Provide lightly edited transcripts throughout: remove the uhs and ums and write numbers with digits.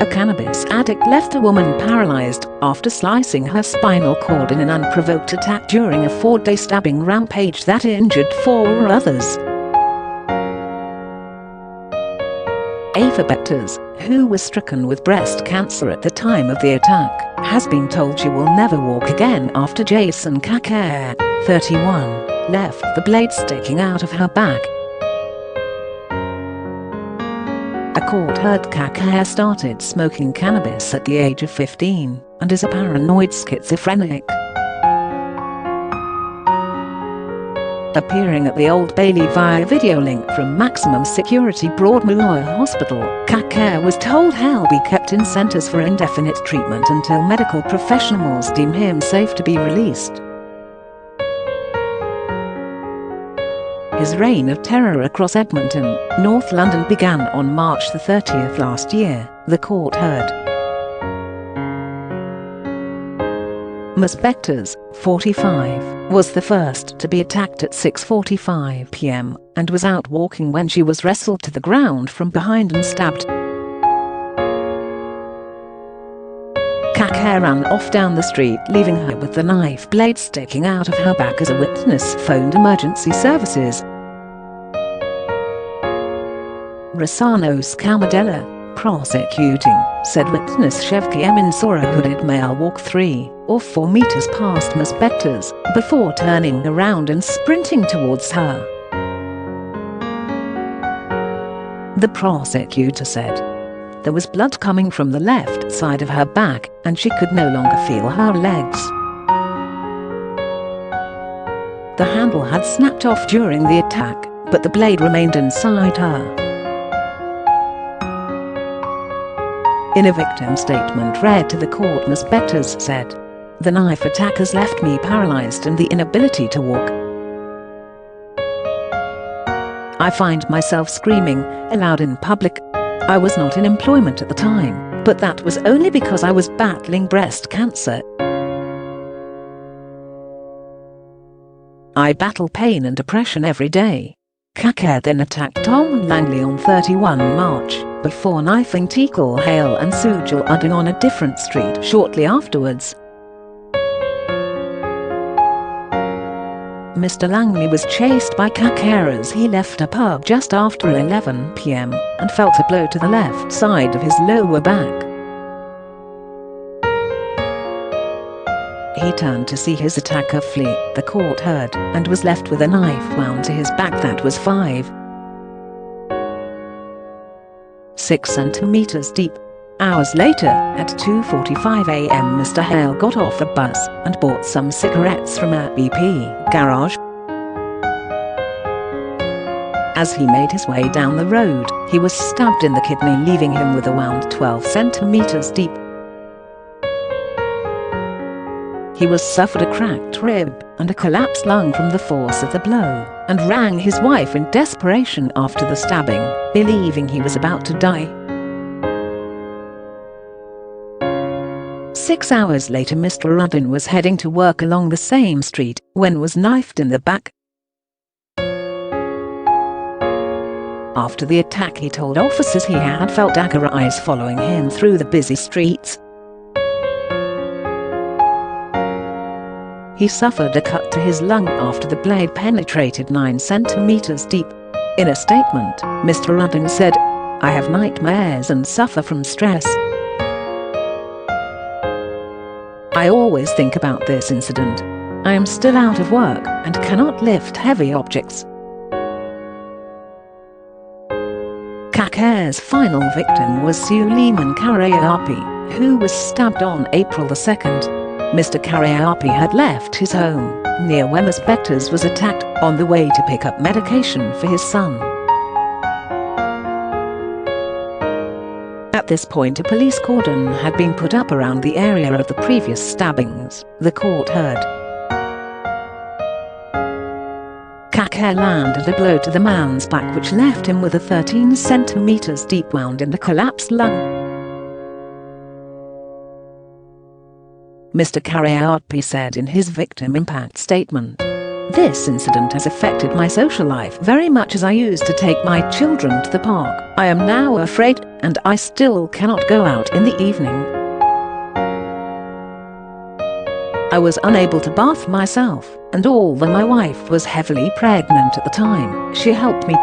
A cannabis addict left a woman paralyzed after slicing her spinal cord in an unprovoked attack during a 4-day stabbing rampage that injured 4 others. Ayfer Bektas, who was stricken with breast cancer at the time of the attack, has been told she will never walk again after Jason Kakaire, 31, left the blade sticking out of her back. A court heard Kakaire started smoking cannabis at the age of 15 and is a paranoid schizophrenic. Appearing at the Old Bailey via video link from maximum security Broadmoor Hospital, Kakaire was told he'll be kept in centres for indefinite treatment until medical professionals deem him safe to be released. His reign of terror across Edmonton, North London began on March 30th last year, the court heard. Ms Bektas, 45, was the first to be attacked at 6:45 p.m. and was out walking when she was wrestled to the ground from behind and stabbed. Kakaire ran off down the street, leaving her with the knife blade sticking out of her back as a witness phoned emergency services. Rossano Scamardella, prosecuting, said witness Shevki Emin saw a hooded male walk 3 or 4 meters past Ms Bektas before turning around and sprinting towards her. The prosecutor said there was blood coming from the left side of her back and she could no longer feel her legs. The handle had snapped off during the attack, but the blade remained inside her. In a victim statement read to the court, Ms Bektas said, "The knife attack has left me paralyzed and the inability to walk. I find myself screaming aloud in public. I was not in employment at the time, but that was only because I was battling breast cancer. I battle pain and depression every day." Kakaire then attacked Thom Langley on 31 March, before knifing Tekle Hayle and Mr Uddin on a different street shortly afterwards. Mr Langley was chased by Kakaire as he left a pub just after 11 p.m. and felt a blow to the left side of his lower back. He turned to see his attacker flee, the court heard, and was left with a knife wound to his back that was 5.6 centimeters deep. Hours later, at 2:45 a.m. Mr Hayle got off a bus and bought some cigarettes from a BP garage. As he made his way down the road, he was stabbed in the kidney, leaving him with a wound 12 centimeters deep. He suffered a cracked rib and a collapsed lung from the force of the blow, and rang his wife in desperation after the stabbing, believing he was about to die. 6 hours later, Mr Uddin was heading to work along the same street when was knifed in the back. After the attack, he told officers he had felt dagger eyes following him through the busy streets. He suffered a cut to his lung after the blade penetrated 9 centimeters deep. In a statement, Mr Uddin said, "I have nightmares and suffer from stress. I always think about this incident. I am still out of work and cannot lift heavy objects." Kakaire's final victim was Suleyman Karayapi, who was stabbed on April 2nd. Mr Karayapi had left his home, near where Ms Bektas was attacked, on the way to pick up medication for his son. At this point, a police cordon had been put up around the area of the previous stabbings, the court heard. Kakaire landed a blow to the man's back which left him with a 13 centimeters deep wound in the collapsed lung. Mr Karayapi said in his victim impact statement, This incident has affected my social life very much, as I used to take my children to the park. I am now afraid, and I still cannot go out in the evening. I was unable to bath myself, and although my wife was heavily pregnant at the time, she helped me.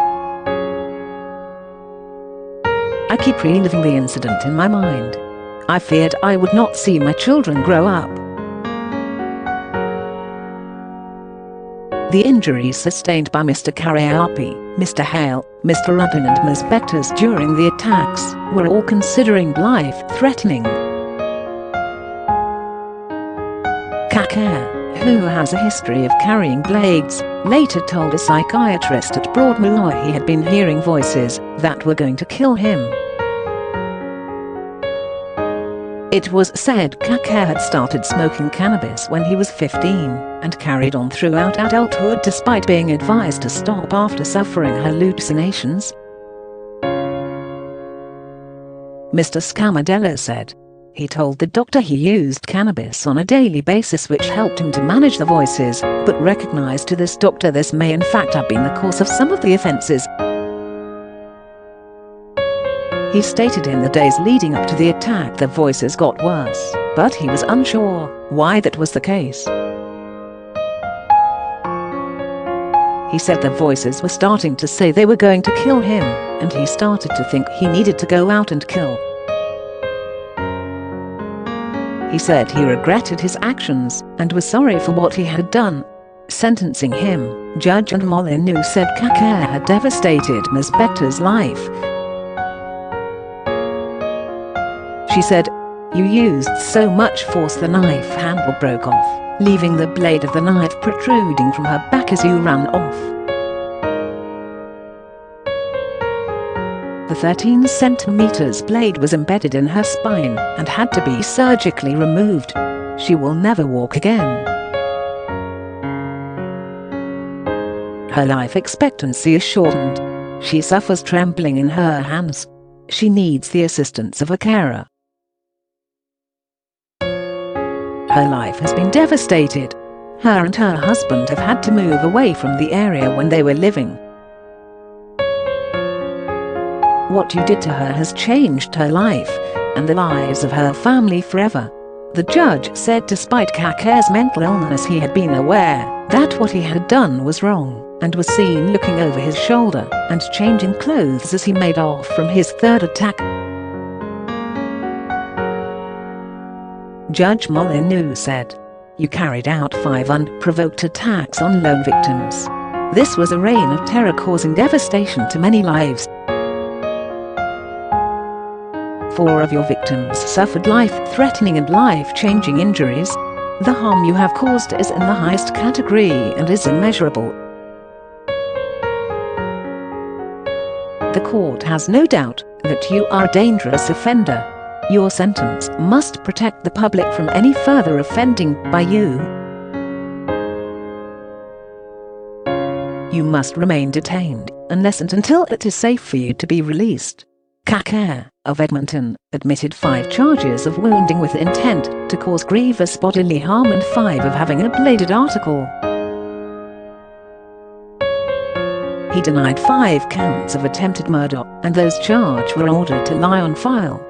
I keep reliving the incident in my mind. I feared I would not see my children grow up. The injuries sustained by Mr Karayapi, Mr Hayle, Mr Uddin and Ms Bektas during the attacks were all considered life-threatening. Kakaire, who has a history of carrying blades, later told a psychiatrist at Broadmoor he had been hearing voices that were going to kill him. It was said Kakaire had started smoking cannabis when he was 15 and carried on throughout adulthood despite being advised to stop after suffering hallucinations. Mr Scamardella said he told the doctor he used cannabis on a daily basis, which helped him to manage the voices, but recognized to this doctor this may in fact have been the cause of some of the offences. He stated in the days leading up to the attack the voices got worse, but he was unsure why that was the case. He said the voices were starting to say they were going to kill him, and he started to think he needed to go out and kill. He said he regretted his actions and was sorry for what he had done. Sentencing him, Judge Molyneux said Kakaire had devastated Ms Bektas' life. She said, "You used so much force the knife handle broke off, leaving the blade of the knife protruding from her back as you ran off." The 13 centimeters blade was embedded in her spine and had to be surgically removed. She will never walk again. Her life expectancy is shortened. She suffers trembling in her hands. She needs the assistance of a carer. Her life has been devastated. Her and her husband have had to move away from the area when they were living. What you did to her has changed her life and the lives of her family forever. The judge said despite Kakaire's mental illness he had been aware that what he had done was wrong and was seen looking over his shoulder and changing clothes as he made off from his third attack. Judge Molyneux said, "You carried out 5 unprovoked attacks on lone victims. This was a reign of terror causing devastation to many lives. 4 of your victims suffered life-threatening and life-changing injuries. The harm you have caused is in the highest category and is immeasurable. The court has no doubt that you are a dangerous offender. Your sentence must protect the public from any further offending by you. You must remain detained unless and until it is safe for you to be released." Kakaire, of Edmonton, admitted 5 charges of wounding with intent to cause grievous bodily harm and 5 of having a bladed article. He denied 5 counts of attempted murder, and those charged were ordered to lie on file.